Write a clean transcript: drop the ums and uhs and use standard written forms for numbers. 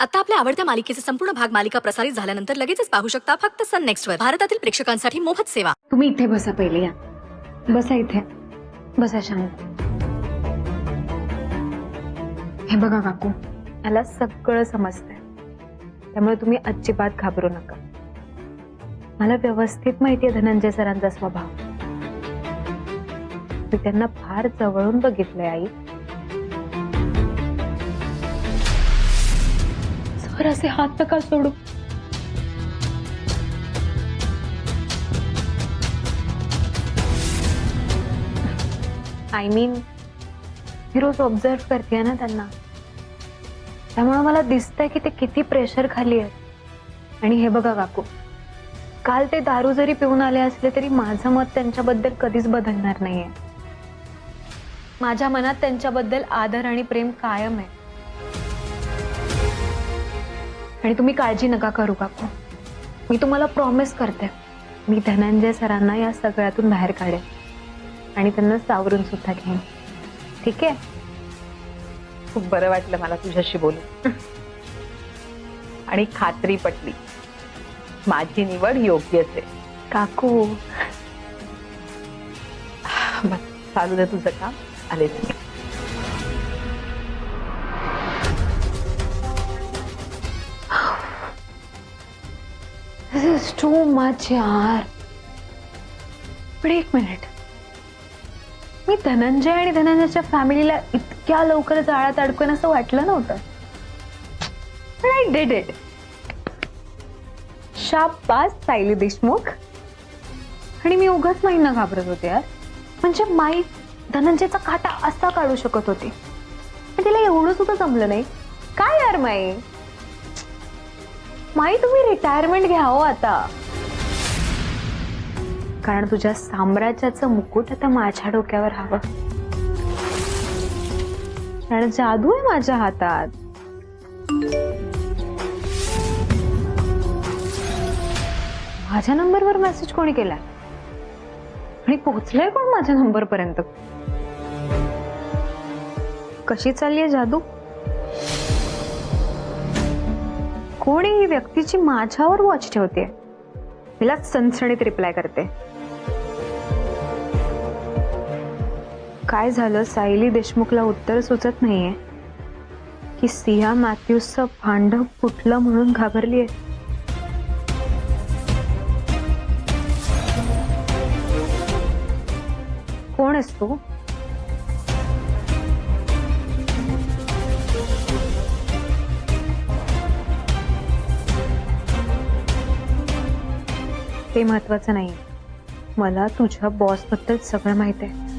आता आपल्या आवडत्या मालिकेचे संपूर्ण भाग मालिका प्रसारित झाल्यानंतर लगेचच पाहू शकता फक्त सन नेक्स्ट वर. भारतातील प्रेक्षकांसाठी मोफत सेवा. तुम्ही इथे बसा पहिले. या बसा इथे. बसा शांत. हे बघा काकू, मला सगळं समजतंय, त्यामुळे तुम्ही अजिबात घाबरू नका. मला व्यवस्थित माहितीये धनंजय सरांचा स्वभाव. मी त्यांना फार जवळून बघितलंय आई. सर असे हात नका सोडू. I mean me rose observe करते ना त्यांना, त्यामुळे मला दिसतंय की ते किती प्रेशर खाली आहेत. आणि हे बघा काकू, काल ते दारू जरी पिऊन आले असले तरी माझं मत त्यांच्याबद्दल कधीच बदलणार नाहीये. माझ्या मनात त्यांच्याबद्दल आदर आणि प्रेम कायम आहे. आणि तुम्ही काळजी नका करू काकू. मी तुम्हाला प्रॉमिस करते, मी धनंजय सरांना या सगळ्यातून बाहेर काढेन आणि त्यांना सावरून सुद्धा घेईन. ठीक आहे? खूप बरं वाटलं मला तुझ्याशी बोलून. आणि खात्री पटली, माझी निवड योग्यच आहे. काकू बस चालू दे तुझं काम. आलेच. This is too much यार. पण एक मिनिट, मी धनंजय आणि धनंजयच्या फॅमिलीला इतक्या लवकर जाळ्यात अडकून असं वाटलं नव्हतं. पण आय डिड इट. शाबास सायली देशमुख. आणि मी उगाच माईंना घाबरत होते यार. म्हणजे माई धनंजयचा काटा असा काढू शकत होती, पण तिला एवढं सुद्धा जमलं नाही. काय यार माई, माई तुम्ही रिटायरमेंट घ्या हो आता. कारण तुझ्या साम्राज्याचं मुकुट आता माझ्या डोक्यावर हवं. कारण जादू आहे माझ्या हातात. माझ्या नंबरवर मेसेज कोणी केलाय आणि पोहोचलाय कोण माझ्या नंबर पर्यंत? कशी चालली आहे जादू? कोणी ही व्यक्तीची माझ्यावर वॉच ठेवते? तिला सनसणीत रिप्लाय करते. काय झालं? सायली देशमुखला उत्तर सुचत नाहीये की सिया मॅथ्यूजचं भांड फुटलं म्हणून घाबरलीये. कोण आहेस तू? ते महत्वाचं नाही. मला तुझ्या बॉस बद्दल सगळं माहित आहे.